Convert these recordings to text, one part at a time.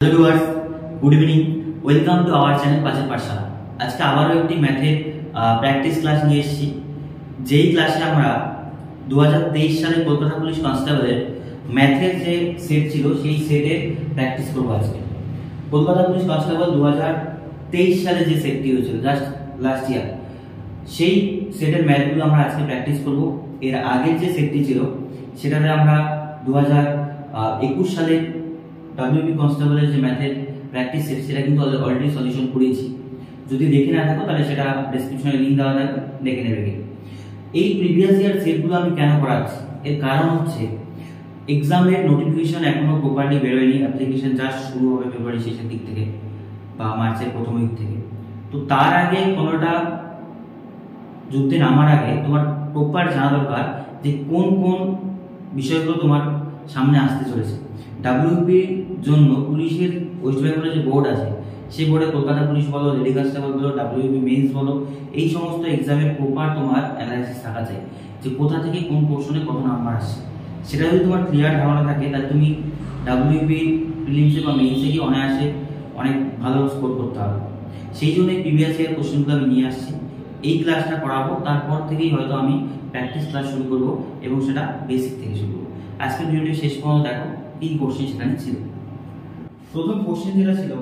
Hello viewers, good evening. Welcome to our channel পাঁচের পাঠশালা। আজকে আবারও একটি ম্যাথের প্র্যাকটিস ক্লাস নিয়ে এসেছি। যেই ক্লাসে আমরা 2023 সালে কলকাতা পুলিশ কনস্টেবলের ম্যাথের যে সেট ছিল সেই সেটের প্র্যাকটিস করবো আজকে। কলকাতা পুলিশ কনস্টেবল 2023 সালে যে সেটটি হয়েছিল লাস্ট ইয়ার, সেই সেটের ম্যাথগুলো আমরা আজকে প্র্যাকটিস করব। এর আগের যে সেটটি ছিল সেটাতে আমরা 2021 সালে ডাব্লিউপি কনস্টেবলের যে ম্যাথের প্র্যাকটিস সেট সেটা কিন্তু অলরেডি সলিউশন করেছি। যদি দেখে না থাকো তাহলে সেটা ডেসক্রিপশনে লিংক দেওয়া থাকবে, দেখে নেবে। এই প্রিভিয়াস ইয়ার সেটগুলো আমি কেন করাচ্ছি, এর কারণ হচ্ছে এক্সামের নোটিফিকেশন এখনো প্রপারলি বেরোয়নি। অ্যাপ্লিকেশন জাস্ট শুরু হবে ফেব্রুয়ারি শেষের দিক থেকে বা মার্চের প্রথম উইক থেকে। তো তার আগে কোনোটা যুদ্ধে নামার আগে তোমার প্রপার জানা দরকার যে কোন কোন বিষয়গুলো তোমার সামনে আসতে চলেছে। ডাব্লিউপির জন্য পুলিশের ওয়েস্ট বেঙ্গলের যে বোর্ড আছে সেই বোর্ডে কলকাতা পুলিশ বলো, লেডি কনস্টেবল বলো, ডাব্লিউপি মেন্স বলো, এই সমস্ত এক্সামের প্রপার তোমার অ্যানালাইসিস থাকা চাই যে কোথা থেকে কোন পোর্শনে কত নাম্বার আসছে। সেটা যদি তোমার ক্লিয়ার ধারণা থাকে তাহলে তুমি ডাব্লিউপি প্রিলিমসে বা মেন্সে গিয়ে অনায়াসে অনেক ভালো স্কোর করতে হবে। সেই জন্য প্রিভিয়াস ইয়ার কোশ্চেনগুলো আমি নিয়ে আসছি, এই ক্লাসটা করাবো। তারপর থেকেই হয়তো আমি প্র্যাকটিস ক্লাস শুরু করবো এবং সেটা বেসিক থেকে শুরু করবো। আজকের ভিডিওটি শেষ পর্যন্ত দেখো কি কোশ্চেন সেখানে ছিল। প্রথম কোশ্চেন যেটা ছিল,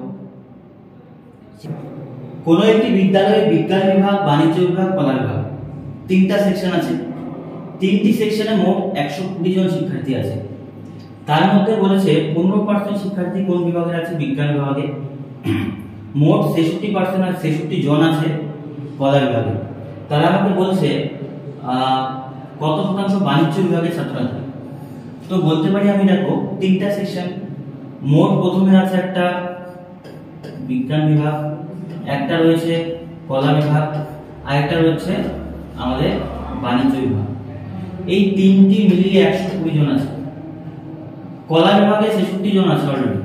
কোন একটি বিদ্যালয়ে বিজ্ঞান বিভাগ, বাণিজ্য বিভাগ, কলা বিভাগ, তিনটা সেকশন আছে। তিনটি সেকশনে মোট 120 জন শিক্ষার্থী আছে। তার মধ্যে বলেছে 15% শিক্ষার্থী কোন বিভাগের আছে, বিজ্ঞান বিভাগে। মোট 66% জন আছে কলা বিভাগে। তারা আমাকে বলছে কত শতাংশ বাণিজ্য বিভাগের ছাত্র আছে। তো বলতে পারি আমি, দেখো তিনটা সেকশন, মোট প্রথমে আছে একটা বিজ্ঞান বিভাগ, একটা রয়েছে কলা বিভাগ, আর একটা রয়েছে আমাদের বাণিজ্য বিভাগ। এই তিনটি মিলিয়ে 120 জন আছে। কলা বিভাগে 66 জন আছে অলরেডি,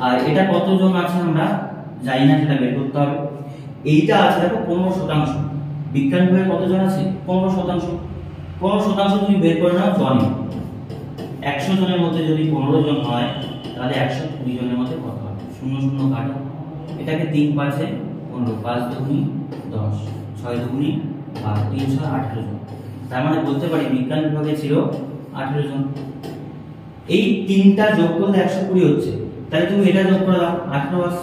আর এটা কতজন আছে আমরা জানি না, সেটা বের করতে হবে। এইটা আছে দেখো 15%। বিজ্ঞান বিভাগে কতজন আছে? 15%। 15% তুমি বের করে নাও জনে। 100 জনের মধ্যে যদি 15 জন হয় তাহলে 120 জনের মধ্যে কত হবে? 0 0 কাটো, এটাকে 3 5 15, 5 2 10, 6 2 12, 3 6 18 জন। তার মানে বলতে পারি বিজ্ঞান বিভাগে ছিল 18 জন। এই তিনটা যোগ করলে 120 হচ্ছে। তাহলে তুমি এটা যোগ করে দাও, 18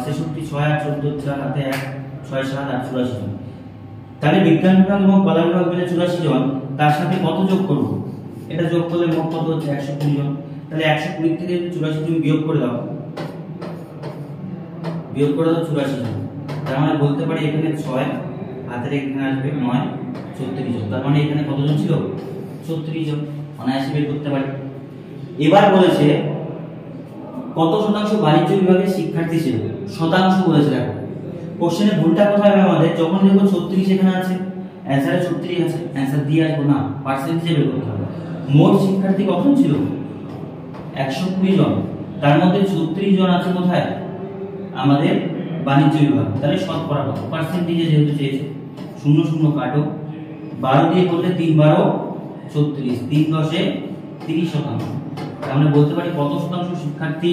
66 6 8 14 4 হাতে 1 6 7 8 84 জন। তাহলে বিজ্ঞান বিভাগ এবং কলা বিভাগ মিলে 84 জন। তার সাথে কত যোগ করব? এটা যোগ করলে মোট কত হচ্ছে? 120 জন। তাহলে 120 থেকে 84 তুমি বিয়োগ করে দাও, 84 জন। তার মানে বলতে পারি এখানে 6 হাতের এখানে আসবে 9 36 জন। তার মানে এখানে কতজন ছিল? 36 জন। অনায়াসে বের করতে পারি। এবার বলেছে কত শতাংশ বাণিজ্য বিভাগের শিক্ষার্থী ছিল। শতাংশ বলেছে। দেখো কোশ্চেনে ভুলটা কোথায় হবে আমাদের? যখন দেখো 36 এখানে আছে, অ্যানসারে 36 আছে, অ্যানসার দিয়ে আসবো না, পার্সেন্টেজে বের করতে হবে। মোট শিক্ষার্থী কত ছিল? 120 জন। তার মধ্যে 36 জন আছে কোথায়? আমাদের বাণিজ্য বিভাগ। তাহলে শতকরা কত? পার্সেন্টেজে যেহেতু চেয়েছে, 0 0 কাটো, 12 দিয়ে করলে 3 12 36, 3 10 30%। আমরা বলতে পারি কত শতাংশ শিক্ষার্থী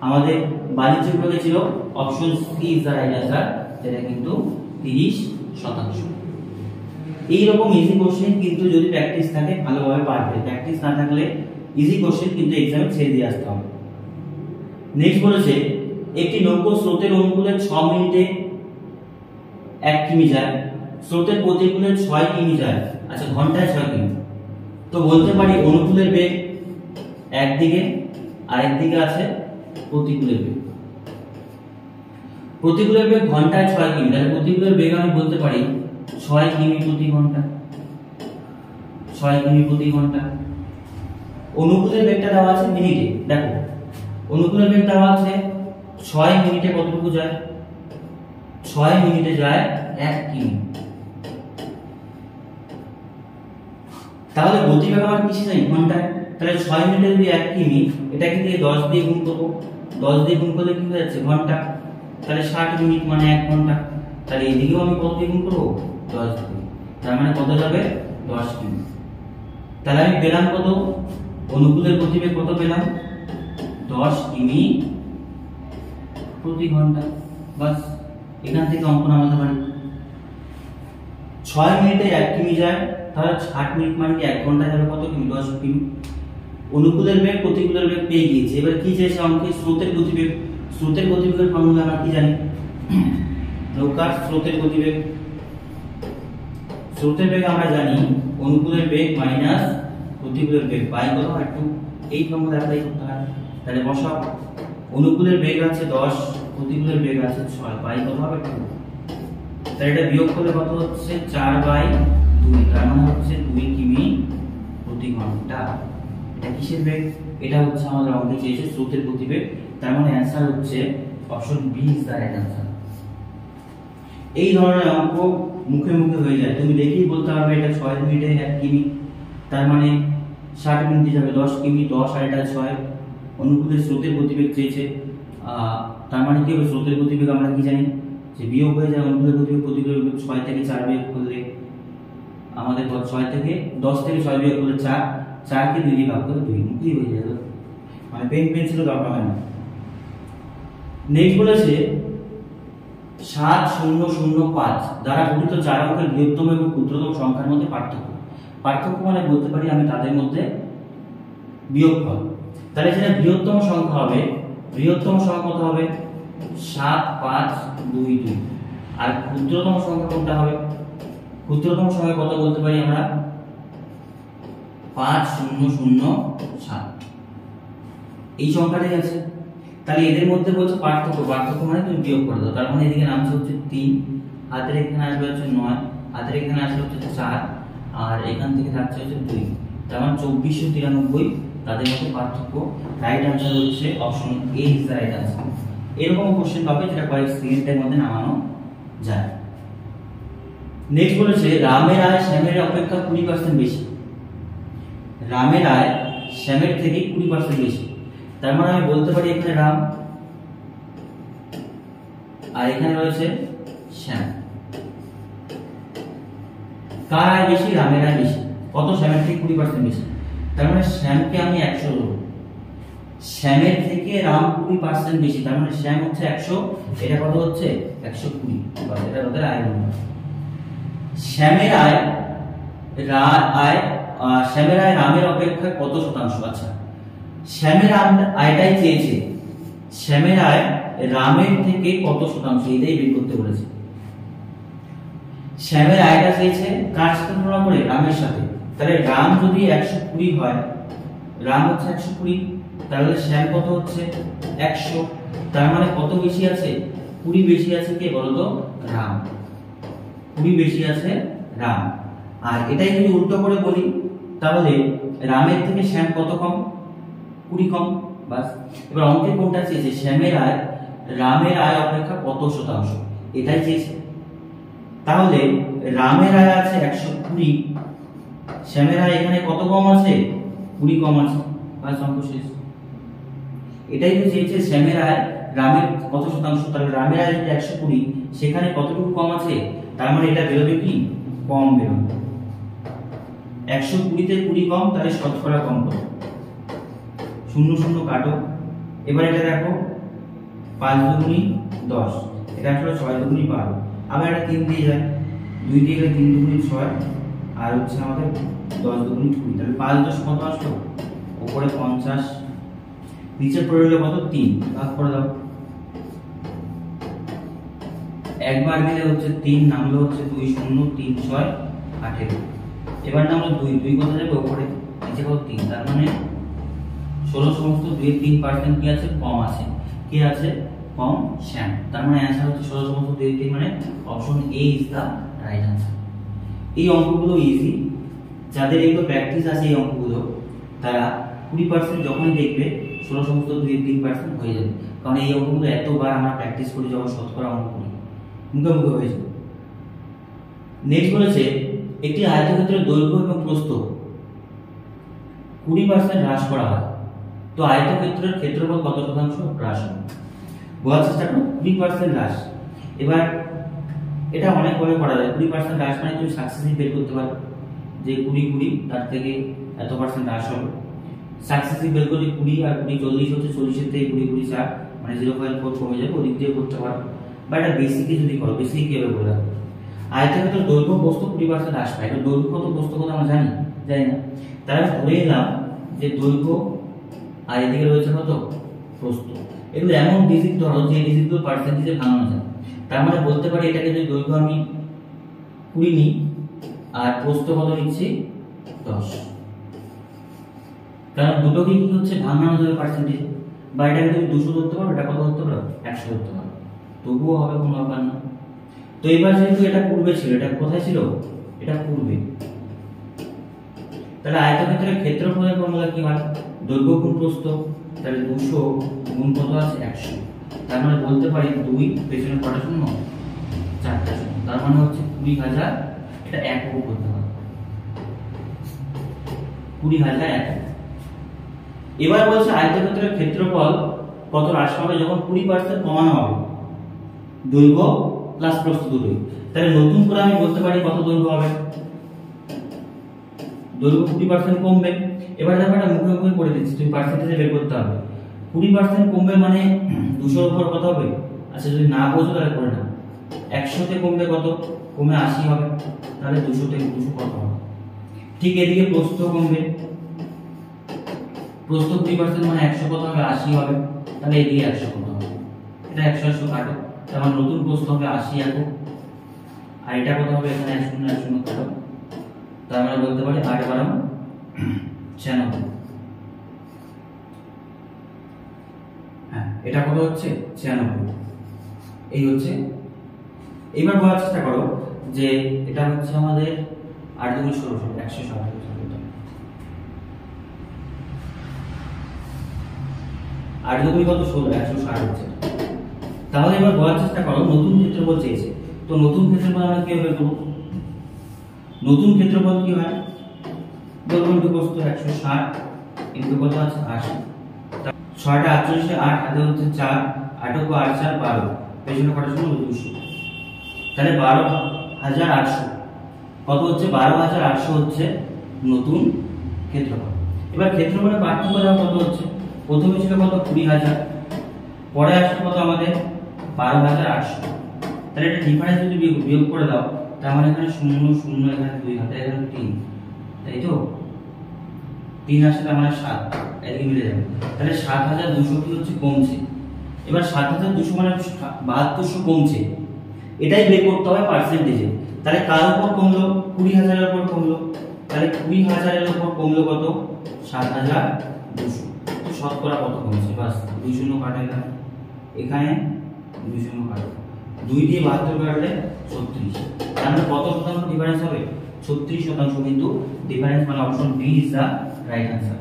আমাদের বাণিজ্য বিভাগে ছিল? Option C is the right answer, যেটা কিন্তু 30%। এইরকম ইজি কোশ্চেন কিন্তু যদি প্র্যাকটিস থাকে ভালোভাবে পারবে, প্র্যাকটিস না থাকলে ইজি কোশ্চেন কিন্তু এক্সামে ছেড়ে দিয়ে আসতে হবে। নেক্সট বলেছে একটি নৌকো স্রোতের অনুকূলে 6 মিনিটে 1 কিমি যায়, স্রোতের প্রতিকূলে 6 কিমি যায়। আচ্ছা, ঘন্টায় 6 কিমি। তো বলতে পারি অনুকূলের বেগ একদিকে, আরেকদিকে আছে প্রতিকূলের বেগ। প্রতিকূলের বেগ ঘন্টায় 6 কিমি, তাহলে প্রতিকূলের বেগ আমি বলতে পারি 6 কিমি প্রতি ঘন্টা। 6 কিমি প্রতি ঘন্টা। অনুকূলের বেগটা দেওয়া আছে মিনিটে। দেখো অনুকূলের বেগ দেওয়া আছে 6 মিনিটে কতটুকু যায়? 6 মিনিটে যায় 1 কিমি। তাহলে গতিবেগ আমার কিসে জানি? ঘন্টায়। তাহলে 6 মিনিটে যদি 1 কিমি, এটাকে দিয়ে 10 দিয়ে গুণ করব। 10 দিয়ে গুণ করলে কি হয়ে যাচ্ছে? ঘন্টা। তাহলে 60 মিনিট মানে 1 ঘন্টা। তাহলে এদিকেও আমি কত দিয়ে গুণ করব? 10 দিয়ে। তার মানে কত যাবে? 10 কিমি। তাহলে আমি পেলাম কত? অনুকূলের গতিবেগ কত পেলাম? 10 কিমি প্রতি ঘন্টা। বাস এখান থেকে অঙ্ক নামাতে পারি। 6 মিনিটে 1 কিমি যায়, তাহলে 60 মিনিট মানে কি 1 ঘন্টায় যাবে কত কিমি? 10 কিমি। অনুকূলের বেগ প্রতিকূলের বেগ পেয়ে গিয়েছে। এবার কি চেয়েছে অঙ্কে? স্রোতের গতিবেগ। স্রোতের গতিবেগের ফর্মুলা আমরা কি জানি? নৌকার স্রোতের গতিবেগ। স্রোতের বেগ আমরা জানি অনুকূলের বেগ মাইনাস প্রতিকূলের বেগ বাই কত হয় 2। এই ফর্মুলা অ্যাপ্লাই করতে হয়। তাহলে বসাও, অনুকূলের বেগ আছে 10, প্রতিকূলের বেগ আছে 6, বাই কত হবে 2। তাহলে এটা বিয়োগ করলে কত হচ্ছে? 4/2, তার মানে হচ্ছে 2 কিমি প্রতি ঘন্টা। এটা কিসের বেগ? এটা হচ্ছে আমাদের অঙ্কে চেয়েছে স্রোতের গতিবেগ। তার মানে অ্যানসার হচ্ছে option B is the right answer. এই ধরনের অঙ্ক মুখে মুখে হয়ে যায়, তুমি দেখেই বলতে পারবে এটা 6 মিনিটে 1 কিমি, তার মানে 60 মিনিটে যাবে 10 কিমি, 10 আর এটা 6। অনুকূলের স্রোতের গতিবেগ চেয়েছে, তার মানে কি হবে? স্রোতের গতিবেগ আমরা কি জানি যে বিয়োগ হয়ে যায় অনুকূলের গতিবেগ প্রতিকূলের গতিবেগ। 6 থেকে 4 বিয়োগ করলে আমাদের 6 থেকে 10 থেকে 6 বিয়োগ করলে 4, 4 কে 2 দিয়ে ভাগ করলে 2, মুখেই হয়ে যাবে, মানে পেন পেন্সিলও দরকার হয় না। নেক্সট বলেছে 7005 দ্বারা গঠিত 4 অঙ্কের বৃহত্তম এবং ক্ষুদ্রতম সংখ্যার মধ্যে পার্থক্য। পার্থক্য মানে বলতে পারি আমি তাদের মধ্যে বিয়োগফল। তাহলে যেটা বৃহত্তম সংখ্যা হবে, বৃহত্তম সংখ্যা কত হবে? 7522। আর ক্ষুদ্রতম সংখ্যা কোনটা হবে? ক্ষুদ্রতম সংখ্যা কত বলতে পারি আমরা? 5007। এই সংখ্যাটাই আছে। তাহলে এদের মধ্যে বলছে পার্থক্য। পার্থক্য মানে তুমি বিয়োগ করে দাও। তার মানে এদিকে নামছে হচ্ছে 3, হাতের এখানে আসবে হচ্ছে 9, হাতের এখানে আসবে হচ্ছে 4, আর এখান থেকে থাকছে হচ্ছে 2। তার মানে 2493 তাদের মধ্যে পার্থক্য। রাইট আনসার হচ্ছে option A is the right answer. এরকম কোশ্চেন পাবে যেটা কয়েক সেকেন্ডের মধ্যে নামানো যায়। নেক্সট বলেছে রামের আয় শ্যামের অপেক্ষা 20% বেশি। রামের আয় শ্যামের থেকে 20% বেশি। তার মানে আমি বলতে পারি এখানে রাম আর এখানে রয়েছে শ্যাম। কার আয় বেশি? রামের আয় বেশি। কত? শ্যামের থেকে 20% বেশি। তার মানে শ্যামকে আমি 100 দেবো। শ্যামের থেকে রাম 20% বেশি, তার মানে শ্যাম হচ্ছে 100, এটা কত হচ্ছে? 120। বাস এটা ওদের আয় হলো। শ্যামের আয় শ্যামের আয় রামের অপেক্ষা কত শতাংশ? আচ্ছা, শ্যামের আয়টাই চেয়েছে, শ্যামের আয় রামের থেকে কত শতাংশ এটাই বের করতে বলেছে। শ্যামের আয়টা চেয়েছে কার সাথে তুলনা করে? রামের সাথে। তাহলে রাম যদি 120 হয়, রাম হচ্ছে 120, তাহলে শ্যাম কত হচ্ছে? 100। তার মানে কত বেশি আছে? 20 বেশি আছে কে বলতো? রাম। 20 বেশি আছে রাম। আর এটাই যদি উল্টো করে বলি তাহলে রামের থেকে শ্যাম কত কম? 20 কম। বাস এবার অঙ্কে কোনটা চেয়েছে? শ্যামের আয় রামের আয় অপেক্ষা কত শতাংশ, এটাই চেয়েছে। তাহলে রামের আয় আছে 120, শ্যামের আয় এখানে কত কম আছে? 20 কম আছে। বাস অঙ্ক শেষ। এটাই তো চেয়েছে শ্যামের আয় রামের কত শতাংশ। তাহলে রামের আয় যদি 120, সেখানে কতটুকু কম আছে? তার মানে এটা বেরোবে কি? কম বেরোবে। 120 তে 20 কম, তাহলে শতকরা কম করো। 0 0 কাটো। এবার এটা দেখো 5 দুগুনি 10, এটা আসলে 6 দুগুনি 12। আবার এটা 3 দিয়ে যায়, 2 দিয়ে গেলে 3 দুগুনি 6, আর হচ্ছে আমাদের 10 দুগুনি 20। তাহলে 5 10 কত আসলো? উপরে 50, নিচে পড়ে রইল কত? 3। ভাগ করে দাও। একবার গেলে হচ্ছে 3, নামলো হচ্ছে 2 0 3 6 18। এবার নামলো 2, 2 কত যাবে? উপরে, নিচে কত? 3। তার মানে 16 সমস্ত 2 3% কি আছে? কম আছে। কি আছে? কম শ্যাম। তার মানে অ্যানসার হচ্ছে 16 সমস্ত 2 3, মানে option A is the right answer. এই অঙ্কগুলো ইজি, যাদের এগুলো প্র্যাকটিস আছে এই অঙ্কগুলো, তারা 20% যখনই দেখবে 16 সমস্ত 2 3% হয়ে যাবে। কারণ এই অঙ্কগুলো এতবার আমরা প্র্যাকটিস করি যখন শতকরা অঙ্ক করি, মুখে মুখে হয়ে যাবে। নেক্সট বলেছে একটি আয়তক্ষেত্রের দৈর্ঘ্য এবং প্রস্থ 20% হ্রাস করা হয়, তো আয়তক্ষেত্রের ক্ষেত্রফল কত শতাংশ হ্রাস হবে? বোঝার চেষ্টা করো। 20% হ্রাস। এবার এটা অনেক ভাবে করা যায়। 20% হ্রাস মানে তুমি সাকসেসিভ বের করতে পারো যে 20 20 তার থেকে এত পার্সেন্ট হ্রাস হবে। সাকসেসিভ বের করলে 20 আর 20 40 হচ্ছে, 40 থেকে 20 20 4 মানে 0.4 কমে যাবে, ওদিক দিয়ে করতে পারো। বা এটা বেসিকে যদি করো, বেসিক কিভাবে বলে রাখো, আয়তক্ষেত্রের দৈর্ঘ্য প্রস্থ 20% হ্রাস পায়। এটা দৈর্ঘ্য কত প্রস্থ কত আমরা জানি না, তাহলে ধরে নিলাম যে দৈর্ঘ্য আর এদিকে রয়েছে কত প্রস্থ। এগুলো এমন ডিজিট ধরো যে ডিজিটগুলো পার্সেন্টেজে ভাঙানো যায়। তার মানে বলতে পারি এটাকে যদি দৈর্ঘ্য আমি 20 নিই আর প্রস্থ কত নিচ্ছি 10, কারণ দুটোকে কি হচ্ছে ভাঙানো যাবে পার্সেন্টেজ। বা এটাকে তুমি 200 ধরতে পারো, এটা কত ধরতে পারো 100 ধরতে পারো, তবুও হবে, কোনো ব্যাপার না। তো এবার যেহেতু এটা পূর্বে ছিল, এটা কোথায় ছিল, এটা পূর্বে, তাহলে আয়তক্ষেত্রের ক্ষেত্রফলের ফর্মুলা কি হয়, দৈর্ঘ্য গুণ প্রস্থ। তাহলে 200 গুণ কত আছে 100, তার মানে বলতে পারি 2 পেছনে কটা শূন্য 4টা শূন্য, তার মানে হচ্ছে 20,000। এটা একক করতে হবে, 20,000 একক। এবার বলছে আয়তক্ষেত্রের ক্ষেত্রফল কত হ্রাস পাবে যখন 20% কমানো হবে দৈর্ঘ্য প্লাস প্রস্থ দুটোই। তাহলে নতুন করে আমি বলতে পারি কত দৈর্ঘ্য হবে, দৈর্ঘ্য 20% কমবে। এবার দেখো এটা মুখে মুখে করে দিচ্ছি, তুমি পার্সেন্টেজে বের করতে হবে। 20% কমবে মানে 200 এর উপর কত হবে, আচ্ছা যদি না বোঝো তাহলে করে নাও, 100 তে কমবে কত, কমে 80 হবে, তাহলে 200 থেকে 200 কত হবে। ঠিক এদিকে প্রস্থ কমবে, প্রস্থ 20% মানে 100 কত হবে 80 হবে, তাহলে এদিকে 100 কত হবে, এটা 100 100 কাটো, তার মানে নতুন প্রস্থ হবে 80 একক। আর এটা কত হবে, এখানে 1 0 1 0 কাটো, তার মানে বলতে পারি 8 12 96। হ্যাঁ, এটা কত হচ্ছে 96, এই হচ্ছে। এবার বলার চেষ্টা করো যে এটা হচ্ছে আমাদের 8 2 16 160, 8 2 কত 16 160 হচ্ছে। তাহলে এবার বলার চেষ্টা করো নতুন ক্ষেত্রফল চেয়েছে, তো নতুন ক্ষেত্রফল আমরা কিভাবে করব, নতুন ক্ষেত্রফল কি হয়, দৈর্ঘ্য ইনটু প্রস্থ 160 ইনটু কত আছে 80, 6টা 48 8 হাতে হচ্ছে 4, 8 ও 8 4 12, পেছনে কত শূন্য 200, তাহলে 12,800 কত হচ্ছে 12,800 হচ্ছে নতুন ক্ষেত্রফল। এবার ক্ষেত্রফলের পার্থক্য কত হচ্ছে, প্রথমে ছিল কত 20,000, পরে আসছে কত আমাদের 12,800, তাহলে এটা ডিফারেন্স যদি বিয়োগ করে দাও, তার মানে এখানে 0 0 এখানে 2 হাতে এখানে 3, তাই তো 3 আসলে তার মানে 7, এদিকে মিলে যাবে, তাহলে 7,200 কি হচ্ছে কমছে। এবার 7,200 মানে 7200 কমছে, এটাই বের করতে হবে পার্সেন্টেজে। তাহলে কার উপর কমলো, 20,000 এর উপর কমলো, তাহলে 20,000 এর উপর কমলো কত 7,200, তো শতকরা কত কমছে, বাস 2 শূন্য কাটা, এখানে 2 শূন্য কাটা, 2 দিয়ে 72 কাটলে 36, তাহলে কত শতাংশ ডিফারেন্স হবে, 36% কিন্তু ডিফারেন্স, মানে option B is the right answer.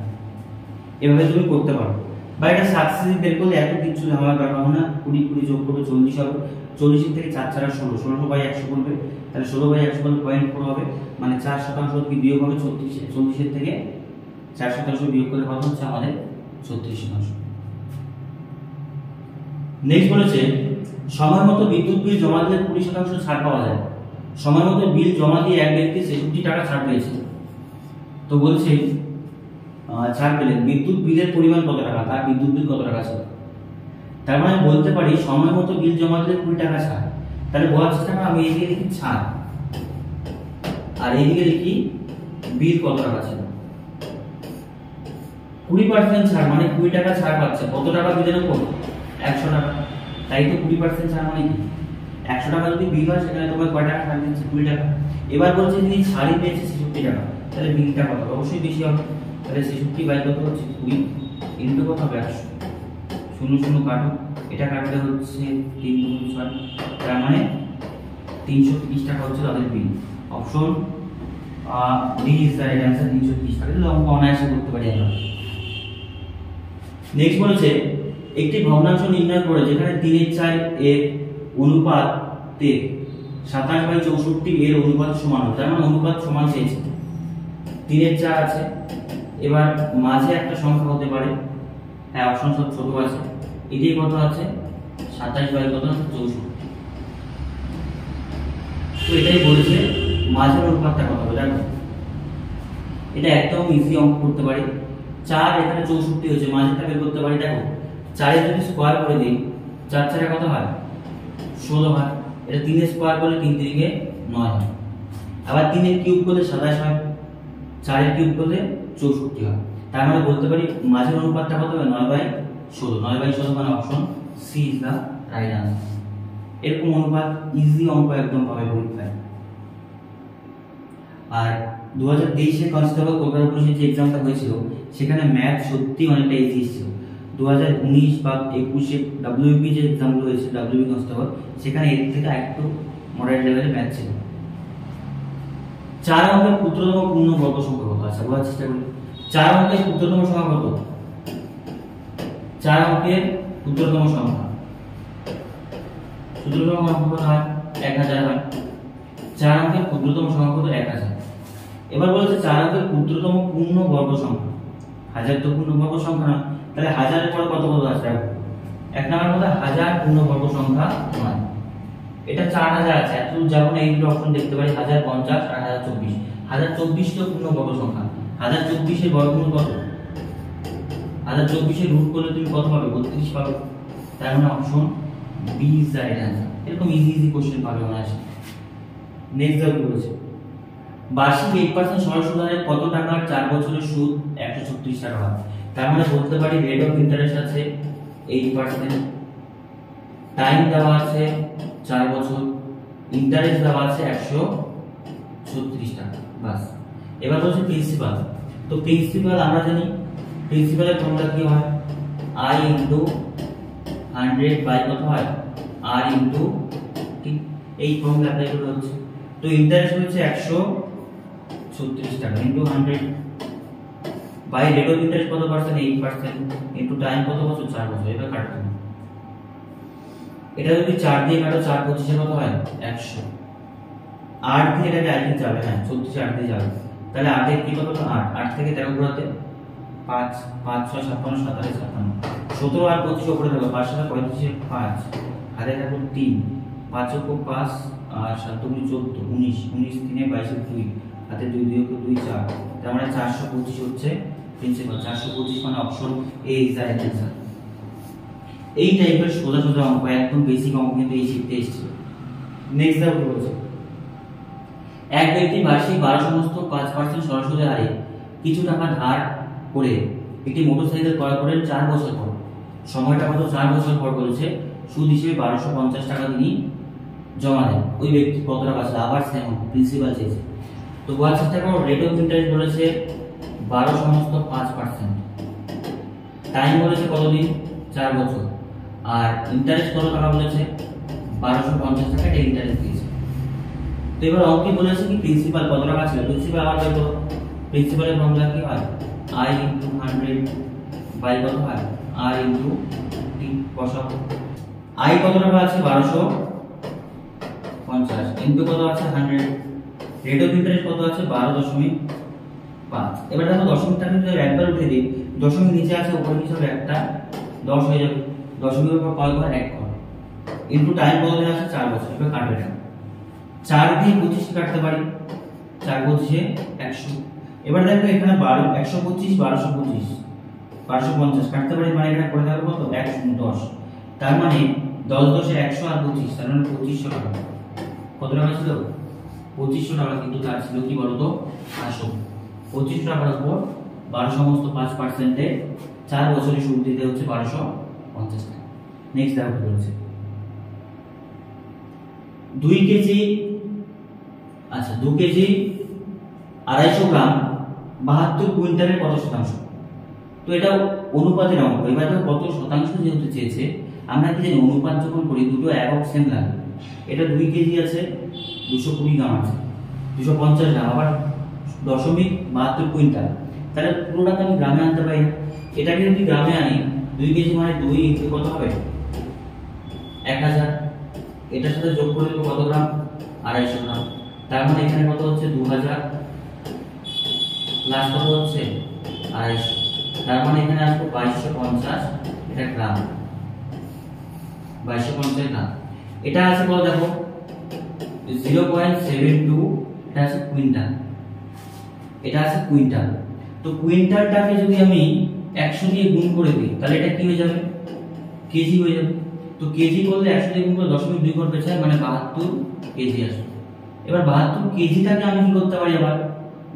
এভাবে তুমি করতে পারো। বা এটা সাকসেসিভ বের করলে এত কিছু ঝামেলা করা হবে না, 20 20 যোগ করবে 40 হবে, 40 থেকে 4 4 16, 16 বাই 100 করবে, তাহলে 16 বাই 100 করলে 0.4 হবে, মানে 4% কি বিয়োগ হবে 40 এর থেকে 4% বিয়োগ করলে কত হচ্ছে আমাদের 36%। নেক্সট বলেছে সময় মতো বিদ্যুৎ বিল জমা দিলে 20% ছাড় পাওয়া যায়। সময় মতো বিল জমা দিয়ে এক ব্যক্তি 66 টাকা ছাড় পেয়েছে, তো বলছে ছাড় পেলেন, বিদ্যুৎ বিলের পরিমাণ কত টাকা, তার বিদ্যুৎ বিল কত টাকা ছিল। তার মানে বলতে পারি সময় মতো বিল জমা দিলে 20 টাকা ছাড়, তাহলে বলার চেষ্টা করি আমি এইদিকে লিখি ছাড় আর এইদিকে লিখি বিল কত টাকা ছিল। 20% ছাড় মানে 20 টাকা ছাড় পাচ্ছে, কত টাকা বিলের উপর 100 টাকা, তাই তো 20% ছাড় মানে কি 100 টাকা যদি বিল হয় সেখানে তোমার কয় টাকা ছাড় দিচ্ছে 20 টাকা। এবার বলছে যদি ছাড়ই পেয়েছে 66 টাকা, তাহলে বিলটা কত অবশ্যই বেশি হবে, তাহলে 66 বাই কত হচ্ছে 20 ইনটু কত হবে 100, 0 0 কাটো, এটা কাটলে হচ্ছে 3 2 6, তার মানে 330 টাকা হচ্ছে তাদের বিল। Option D is the right answer, 330 টাকা। এটা অঙ্ক অনায়াসে করতে পারি আমরা। নেক্সট বলেছে একটি ভগ্নাংশ নির্ণয় করে যেখানে 3/4 এর অনুপাতে 27/64 এর অনুপাত সমান হবে, তার মানে অনুপাত সমান চেয়েছে, 3/4 আছে, এবার মাঝে একটা সংখ্যা হতে পারে, হ্যাঁ অপশন সব ছোট আছে, এটাই কত আছে 27/64, তো এটাই বলেছে মাঝের অনুপাতটা কত হবে। দেখো এটা একদম ইজি অঙ্ক করতে পারি, 4 এখানে 64 হয়েছে, মাঝেরটা বের করতে পারি। দেখো 4 এর যদি স্কয়ার করে দিই 4 4 কত হয় 16 হয়। এটা 3 এর স্কয়ার করলে 3 3 এ 9 হয়। আবার 3 এর কিউব করলে 27 হয়, 4 এর কিউব করলে 64 হয়। তার মানে বলতে পারি মাঝের অনুপাতটা কত হবে 9/16। 9/16 মানে option C is the right answer. এরকম অনুপাত ইজি অঙ্ক একদম পাবে পরীক্ষায়। আর 2023 এর কনস্টেবল কলকাতা পুলিশের যে এক্সামটা হয়েছিল সেখানে ম্যাথ সত্যি অনেকটা ইজি ছিল। 2019 বা 21 এ ডব্লিউবি যে এক্সামগুলো হয়েছে ডব্লিউবি কনস্টেবল সেখানে এর থেকে একটু মডারেট লেভেলে ম্যাথ ছিল। 4 অঙ্কের ক্ষুদ্রতম পূর্ণবর্গ সংখ্যা কত? আচ্ছা বোঝার চেষ্টা করি। 4 অঙ্কের ক্ষুদ্রতম সংখ্যা কত? 4 অঙ্কের ক্ষুদ্রতম সংখ্যা কত হয় 1000 হয়। 4 অঙ্কের ক্ষুদ্রতম সংখ্যা কত 1000। এবার বলেছে 4 অঙ্কের ক্ষুদ্রতম পূর্ণবর্গ সংখ্যা। 1000 তো পূর্ণবর্গ সংখ্যা না, তাহলে 1000 এর পরে কত কত আছে? এক নাম্বার মধ্যে 1000 পূর্ণবর্গ সংখ্যা নয়। এটা 4000 আছে, এত যেমন এই দুটো অপশন দেখতে পারি 1050 আর 1024। 1024 তো পূর্ণবর্গ সংখ্যা। 1024 এর বর্গমূল কত? 1024 এর রুট করলে তুমি কত পাবে? 32 পাবে। তার মানে option B is the right answer. এরকম ইজি ইজি কোশ্চেন পাবে অনায়াসে। নেক্সট দেখো বলেছে বার্ষিক 8% সরল সুদের কত টাকার 4 বছরের সুদ 136 টাকা হয়। তার মানে বলতে পারি রেট অফ ইন্টারেস্ট আছে 8%, টাইম দেওয়া আছে 4 বছর, ইন্টারেস্ট দেওয়া আছে 136 টাকা বাস। এবার বলছে প্রিন্সিপাল। তো প্রিন্সিপাল আমরা জানি প্রিন্সিপালের ফর্মুলা কি হয় i * 100 বাই কত হয় r * ঠিক এই ফর্মুলা অ্যাপ্লাই করতে হচ্ছে। তো ইন্টারেস্ট হচ্ছে 136 টাকা into 100 by rate of interest কত পার্সেন্ট 8% ইনটু টাইম কত বছর 4 বছর। এবার কাটতে হবে, এটা যদি 4 দিয়ে কাটো 4 25 কত হয় 100। 8 দিয়ে এটাকে আই দিকে যাবে, হ্যাঁ 36 8 দিয়ে যাবে, তাহলে 8 এর কি কত 8 8 থেকে 13 ঘোরাতে 5 5 6 56 27 57 17 আর 25 উপরে থাকবে 5 7 35 5 হাতে থাকবে 3 5 * 5 আর 7 * 2 14 19 19 3 22 2 হাতে 2 2 2 4, তার মানে 425 হচ্ছে প্রিন্সিপাল। 425 মানে option A is the right answer. এই টাইপের সোজা সোজা অঙ্ক একদম বেসিক অঙ্ক কিন্তু এই শিখতে এসেছিল। নেক্সট দেখো বলছে এক ব্যক্তি বার্ষিক 12 সমস্ত 5% সরল সুদের হারে কিছু টাকা ধার করে একটি মোটরসাইকেল ক্রয় করেন 4 বছর পর। সময়টা কত 4 বছর পর বলেছে। সুদ হিসেবে 1250 টাকা তিনি জমা দেন। ওই ব্যক্তি কত টাকা আছে আবার সেম প্রিন্সিপাল চেয়েছে। তো বোঝার চেষ্টা করো রেট অফ ইন্টারেস্ট বলেছে 12 সমস্ত 5%, টাইম বলেছে কতদিন 4 বছর, আর ইন্টারেস্ট কত টাকা বলেছে 1250 টাকা এটা ইন্টারেস্ট দিয়েছে। তো এবার অঙ্কে বলেছে কি প্রিন্সিপাল কত টাকা ছিল। প্রিন্সিপাল আবার দেখো প্রিন্সিপালের ফর্মুলা কি হয় i * 100 বাই কত হয় r * t বসাবো। i কত টাকা আছে 1250 ইনটু কত আছে 100, রেট অফ ইন্টারেস্ট কত আছে 12.5। এবার দেখো দশমিকটা যদি একবার উঠে দিই দশমিক নিচে আছে উপরে নিচে হবে একটা 10 হয়ে যাবে। দশমিকের উপর কয় ঘর 1 ঘর ইনটু টাইম কত আছে 4 বছর। এবার কাটবে না 4 দিয়ে 25 কাটতে পারি 4 25 100। এবার দেখো এখানে 125 1225 1250 কাটতে পারি, মানে এখানে পড়ে থাকবে কত 110। তার মানে 10 10 এ 100 আর 25 তার মানে 2500 টাকা। কত টাকা ছিল 2500 টাকা, কিন্তু তার ছিল কি বলতো আসল 2500 টাকার উপর 12 সমস্ত 5% এ 4 বছরের সুদ দিতে হচ্ছে 1250 টাকা। নেক্সট দেখো বলেছে 2 কেজি 2 কেজি 250 গ্রাম 72 কুইন্টালের কত শতাংশ। তো এটা অনুপাতের অঙ্ক। এবার কত শতাংশ যেহেতু চেয়েছে আমরা কি জানি অনুপাত যখন করি দুটো একক সেম লাগে। এটা 2 কেজি আছে 220 গ্রাম আছে 250 গ্রাম আবার 0.72 কুইন্টাল, তাহলে পুরোটাকে আমি গ্রামে আনতে পারি না। এটাকে যদি গ্রামে আনি 2 কেজি মানে 2 ইনটু কত হবে 1000, এটার সাথে যোগ করে দেব কত গ্রাম 250 গ্রাম। তার মানে এখানে কত হচ্ছে 2000 প্লাস কত হচ্ছে 250, তার মানে এখানে আসবে 2250 এটা গ্রাম 2250 গ্রাম। এটা আছে কত দেখো 0.72, এটা আছে কুইন্টাল, এটা আছে কুইন্টাল। তো কুইন্টালটাকে যদি আমি 100 দিয়ে গুণ করে দিই তাহলে এটা কি হয়ে যাবে, কেজি হয়ে যাবে। তো কেজি করলে 100 দিয়ে গুণ করে 0.2 ঘর পেছায় মানে 72 কেজি আসবে। এবার 72 কেজিটাকে আমি কি করতে পারি, আবার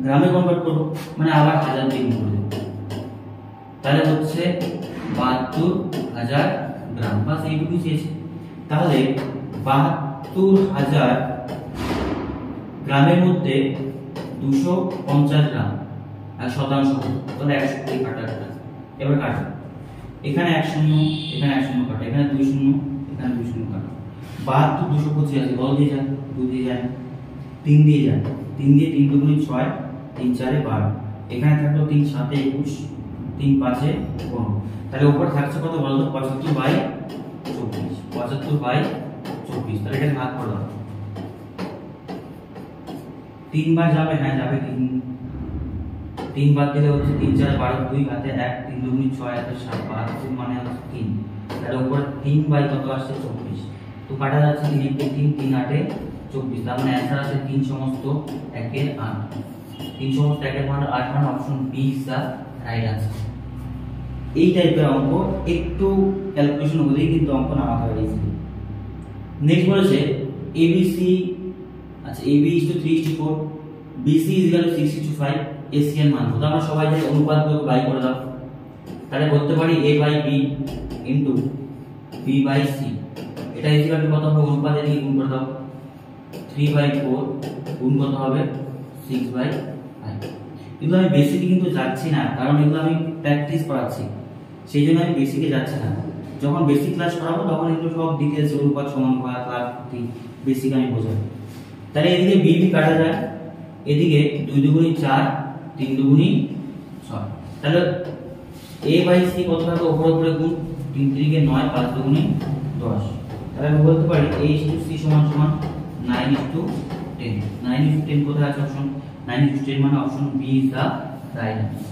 গ্রামে কনভার্ট করব, মানে আবার 1000 দিয়ে গুণ করে দেব, তাহলে হচ্ছে 72,000 গ্রাম। বাস এইটুকুই চেয়েছি। তাহলে 72,000 গ্রামের মধ্যে 250 গ্রাম আর শতাংশ, তাহলে 100 দিয়ে কাটা। এবার কাটা, এখানে 1 শূন্য, এখানে 1 শূন্য কাটা, এখানে 2 শূন্য, এখানে 2 শূন্য কাটা। 72 225 আছে, কত দিয়ে যায়, 2 দিয়ে যায়, 3 দিয়ে যায়, 3 দিয়ে 3 দুগুণে 6, 3 4 12, এখানে থাকলো 3 7 21, 3 5 15, তাহলে উপর থাকছে কত বলতো, 75/24, 75/24। তাহলে এটা ভাগ করে দাও, 3 বার যাবে, হ্যাঁ যাবে, 3 বাদ দিলে হচ্ছে 3 4 12, 2 হাতে 1, 3 দুগুণে 6 হাতে 7, 72 মানে হচ্ছে 3। তাহলে উপর 3 বাই কত আসছে, 24। তো কাটা যাচ্ছে 3 1 3, 3 8 24, তার মানে অ্যানসার আছে 3 সমস্ত 1 এর 8। 3 সমস্ত 1 এর মানে 8, মানে option B is the right answer. এই টাইপের অঙ্ক একটু ক্যালকুলেশন হলেই কিন্তু অঙ্ক নামাতে পারে ইজিলি। নেক্সট বলেছে এবিসি, আচ্ছা AB is to 3:4, BC is equal to 6:5, AC এর মান কত, আমরা সবাই জানি অনুপাতগুলোকে বাই করে দাও, তাহলে করতে পারি a by b into b by c, এটা ইজ ইকুয়াল টু কত হবে, অনুপাতে দিয়ে গুণ করে দাও, 3/4 গুণ কত হবে, 6/5। কিন্তু আমি বেসিকে কিন্তু যাচ্ছি না, কারণ এগুলো আমি প্র্যাকটিস করাচ্ছি, সেই জন্য আমি বেসিকে যাচ্ছি না। যখন বেসিক ক্লাস করাবো তখন এগুলো সব ডিটেইলস, অনুপাত সমানুপাত ক্লাস বেসিক আমি বোঝাবো। তাহলে এদিকে b b কাটা যায়, এদিকে 2 দুগুণে 4, 3 দুগুণে 6, তাহলে a বাই c কত থাকে, উপরে উপরে গুণ, 3 3 9, 5 দুগুণে 10, তাহলে আমি বলতে পারি a c সমান সমান 9:10। 9:10 কোথায় আছে, অপশন 9:10, মানে option B is the right answer.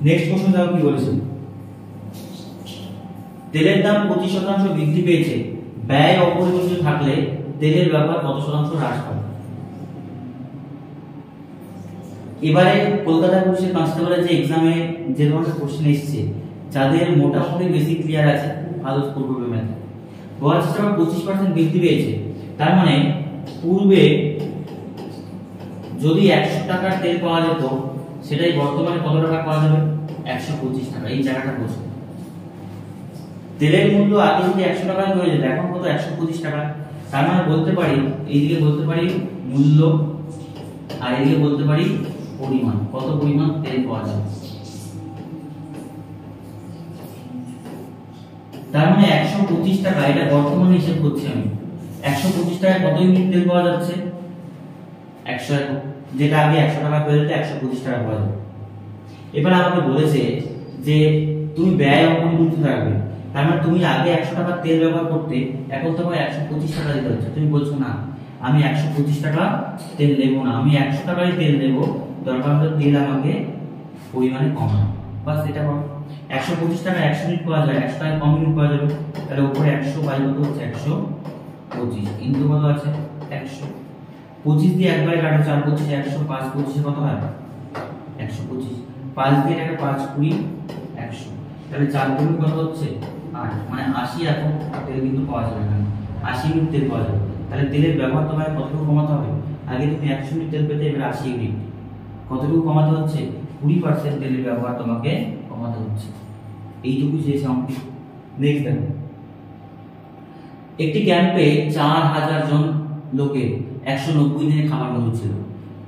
Next question দেখো কি বলেছে, তেলের দাম 25% বৃদ্ধি পেয়েছে, ব্যয় অপরিবর্তিত থাকলে তেলের ব্যবহার কত শতাংশ হ্রাস পাবে। এবারে কলকাতা পুলিশের কনস্টেবলের যে এক্সামে যে ধরনের কোশ্চেন এসেছে, যাদের মোটামুটি বেশি ক্লিয়ার আছে, ভালো স্কোর করবে ম্যাথে। বলা চেষ্টা করো 25% বৃদ্ধি পেয়েছে, তার মানে পূর্বে যদি 100 টাকার তেল পাওয়া যেত, সেটাই বর্তমানে কত টাকা পাওয়া যাবে, 125 টাকা। এই জায়গাটা বোঝো, তেলের মূল্য আগে যদি 100 টাকা হয়ে যেত, এখন কত, 125 টাকা। তার মানে বলতে পারি, এইদিকে বলতে পারি মূল্য, আর এইদিকে বলতে পারি পরিমাণ, কত পরিমাণ তেল পাওয়া যাবে। তার মানে 125 টাকা, এটা বর্তমানে হিসাব করছি আমি, 125 টাকায় কত ইউনিট তেল পাওয়া যাচ্ছে, 100 একক, যেটা আগে 100 টাকা পেয়ে যেত 125 টাকা পাওয়া যাবে। এবার আমাকে বলেছে যে তুমি ব্যয় অপরিবর্তিত রাখবে, তার মানে তুমি আগে 100 টাকা তেল ব্যবহার করতে, এখন তোমাকে 125 টাকা দিতে হচ্ছে। তুমি বলছো না আমি 125 টাকা তেল নেব না, আমি 100 টাকারই তেল নেব, দরকার হলে তেল আমাকে পরিমাণে কমানো, বাস এটা করো। 125 টাকা 100 ইউনিট পাওয়া যায়, 100 টাকা কম ইউনিট পাওয়া যাবে, তাহলে উপরে 100 বাই কত হচ্ছে, 125 ইনটু কত আছে, 100। 25 দিয়ে একবারে কাটো, 4 25 100, 5 25 কত হয়, 125। 5 দিয়ে এটাকে 5 20 100, তাহলে 4 গুণ কত হচ্ছে 8, মানে 80 এখন তেল কিন্তু পাওয়া যাবে না, 80 ইউনিট তেল পাওয়া যাবে। তাহলে তেলের ব্যবহার তোমায় কতটুকু কমাতে হবে, আগে তুমি 100 ইউনিট তেল পেতে, এবার 80 ইউনিট, কতটুকু কমাতে হচ্ছে, 20% তেলের ব্যবহার তোমাকে কমাতে হচ্ছে। এইটুকু চেয়েছে অঙ্কে। নেক্সট দেখো, একটি ক্যাম্পে 4000 জন লোকের 190 দিনে খাবার মজুদ ছিল।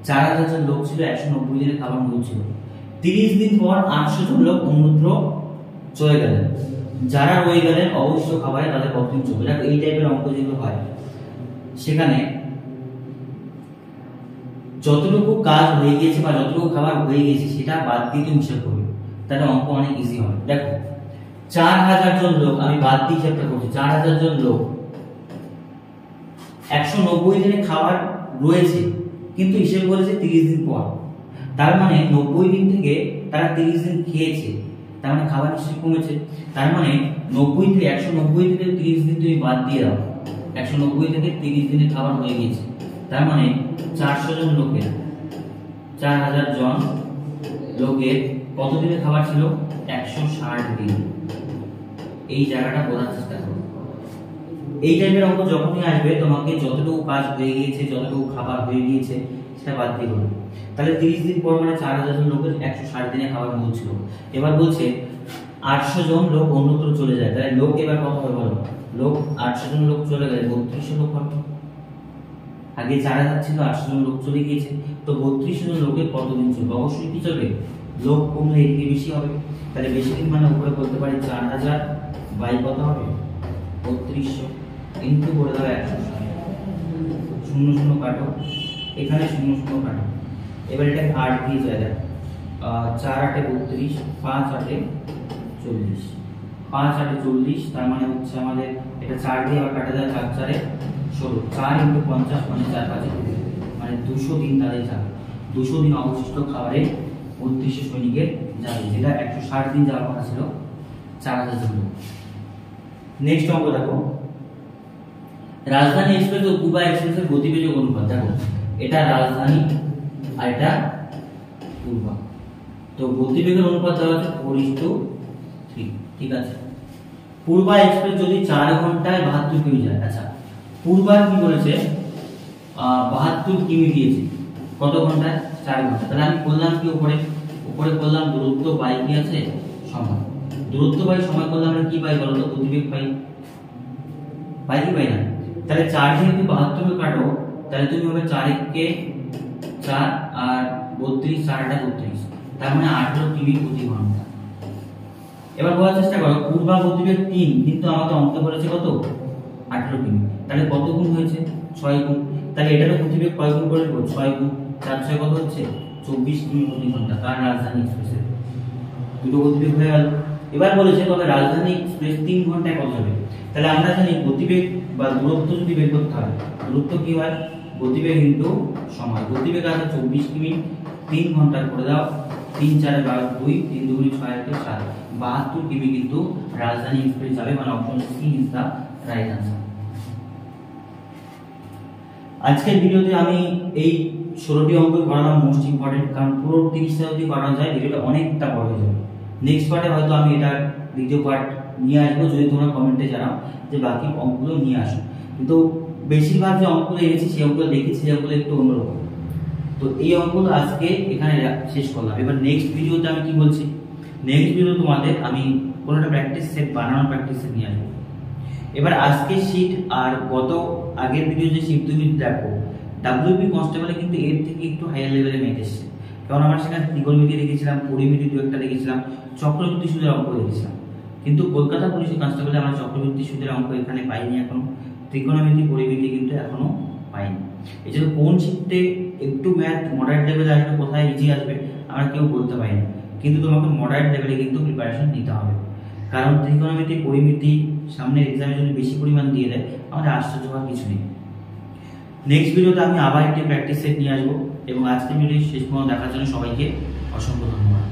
4000 জন লোক ছিল, 190 দিনে খাবার মজুদ ছিল। 30 দিন পর 800 জন লোক অন্যত্র চলে গেলেন, যারা রয়ে গেলেন অবশ্য খাবারে তাদের কতদিন চলবে। দেখো এই টাইপের অঙ্ক যেগুলো হয়, সেখানে যতটুকু কাজ হয়ে গিয়েছে বা যতটুকু খাবার হয়ে গিয়েছে সেটা বাদ দিয়ে তুমি হিসাব করবে, তাহলে অঙ্ক অনেক ইজি হবে। দেখো 4000 জন লোক, আমি বাদ দিয়ে হিসাবটা করছি, 4000 জন লোক 190 দিনে খাবার রয়েছে, কিন্তু হিসেব করেছে 30 দিন পর, তার মানে 90 দিন থেকে তারা 30 দিন খেয়েছে, তার মানে খাবার নিশ্চয়ই কমেছে। তার মানে 90 থেকে 190 থেকে 30 দিন তুমি বাদ দিয়ে দাও, 190 থেকে 30 দিনে খাবার হয়ে গেছে, তার মানে 400 জন লোকের 4000 জন লোকের কতদিনের খাবার ছিল? 160 দিন। এই জায়গাটা বোঝার চেষ্টা করো। এই টাইপের অঙ্ক যখনই আসবে তোমাকে যতটুকু কাজ হয়ে গিয়েছে, যতটুকু খাবার হয়ে গিয়েছে সেটা বাদ দিয়ে করবে। তাহলে 30 দিন পর মানে 4000 জন লোকের 160 দিনে খাবার মজুদ ছিল। এবার বলছে 800 জন লোক অন্যত্র চলে যায়, তাহলে লোক এবার কত হবে বলো? লোক 800 জন লোক চলে গেলে 3200 লোক হবে। আগে 4000 ছিল, 800 জন লোক চলে গিয়েছে, তো 3200 জন লোকের কতদিন চলবে? অবশ্যই কি চলবে? লোক কমলে এদিকে বেশি হবে, তাহলে বেশি দিন মানে উপরে বলতে পারি 4000 বাই কত হবে? 3200 ইনটু করে দাও 160। 0 0 কাটো, এখানে 0 0 কাটো। এবার এটা 8 দিয়ে যায়, 4 8 32, 5 8 40, 5 8 40, তার মানে হচ্ছে আমাদের এটা 4 দিয়ে আবার কাটা যায়, 4 4 16, 4 ইনটু 50 মানে 4 5 মানে 200 দিন তাদের যাবে। 200 দিন অবশিষ্ট খাবারে 3200 সৈনিকের যাবে, যেটা 160 দিন যাওয়ার কথা ছিল 4000 জন। নেক্সট অঙ্ক দেখো, রাজধানী এক্সপ্রেস ও পূর্বা এক্সপ্রেসের গতিবেগ অনুপাত। দেখো এটা রাজধানী আর এটা পূর্বা, তো গতিবেগের অনুপাত দেওয়া আছে 4:3। ঠিক আছে, পূর্বা এক্সপ্রেস যদি 4 ঘন্টায় 72 কিমি যায়, আচ্ছা পূর্বা কি বলেছে? 72 কিমি দিয়েছে, কত ঘন্টায়? 4 ঘন্টা। তাহলে আমি করলাম কি উপরে করলাম দূরত্ব বাই কি আছে? সময়। দূরত্ব বাই সময় করলে আমরা কি পাই বলো তো? গতিবেগ পাই। পাই কি পাই না? তাহলে 4 দিয়ে যদি 72 কে কাটো, তাহলে তুমি হবে 4 কে 4 আর 32, 4 8 32, তার মানে 18 কিমি প্রতি ঘন্টা। এবার বোঝার চেষ্টা করো, পূর্বা গতিবেগ 3, কিন্তু আমাদের অঙ্কে বলেছে কত? 18 কিমি। তাহলে কত গুণ হয়েছে? 6 গুণ। তাহলে এটারও গতিবেগ কয় গুণ করে দেব? 6 গুণ। 4 6 কত হচ্ছে? 24 কিমি প্রতি ঘন্টা। কার? রাজধানী এক্সপ্রেসের। দুটো গতিবেগ হয়ে গেল। এবার বলেছে তবে রাজধানী এক্সপ্রেস 3 ঘন্টায় কত যাবে? তাহলে আমরা জানি গতিবেগ বা দূরত্ব যদি বের করতে হয়, দূরত্ব কি হয়? গতিবেগ ইনটু সময়। গতিবেগ আছে 24 কিমি, 3 ঘন্টা করে দাও, 3 4 12 2, 3 2 6 8 7, 72 কিমি কিন্তু রাজধানী এক্সপ্রেস যাবে, মানে option C is the right answer. আজকের ভিডিওতে আমি এই 16টি অঙ্ক করালাম মোস্ট ইম্পর্টেন্ট, কারণ পুরো 30টা যদি করানো যায় ভিডিওটা অনেকটা বড় হয়ে যাবে। নেক্সট পার্টে হয়তো আমি এটা দ্বিতীয় পার্ট নিয়ে আসবো, যদি তোমরা কমেন্টে জানাও যে বাকি অঙ্কগুলো নিয়ে আসো। কিন্তু বেশিরভাগ যে অঙ্কগুলো এনেছি সেই অঙ্কগুলো দেখেছি, যেগুলো একটু অন্যরকম। তো এই অঙ্কগুলো আজকে এখানে শেষ করলাম। এবার নেক্সট ভিডিওতে আমি কি বলছি, নেক্সট ভিডিও তোমাদের আমি কোনোটা প্র্যাকটিস সেট বানানোর প্র্যাকটিস সেট নিয়ে আসবো। এবার আজকে শীট আর গত আগের ভিডিও যে শীট তুমি দেখো, ডাব্লিউপি কনস্টেবলে কিন্তু এর থেকে একটু হাইয়ার লেভেলে ম্যাথ এসেছে, কারণ আমরা সেখানে ত্রিকোণমিতি দেখেছিলাম, পরিমিতি দু একটা দেখেছিলাম, চক্রবৃদ্ধি সুদের অঙ্ক দেখেছিলাম। কিন্তু কলকাতা পুলিশ কনস্টেবলে আমরা চক্রবৃদ্ধি সুদের অঙ্ক এখানে পাইনি এখনো, ত্রিকোণমিতি পরিমিতি কিন্তু এখনো পাইনি। এই জন্য কোন শিফটে একটু ম্যাথ মডারেট লেভেলে আসবে, কোথায় ইজি আসবে আমরা কেউ বলতে পারি না, কিন্তু তোমাকে মডারেট লেভেলে কিন্তু প্রিপারেশন নিতে হবে। কারণ ত্রিকোণমিতি পরিমিতি সামনের এক্সামে যদি বেশি পরিমাণ দিয়ে দেয় আমাদের আশ্চর্য হওয়ার কিছু নেই। নেক্সট ভিডিওতে আমি আবার একটি প্র্যাকটিস সেট নিয়ে আসবো, এবং আজকের ভিডিও শেষ পর্যন্ত দেখার জন্য সবাইকে অসংখ্য ধন্যবাদ।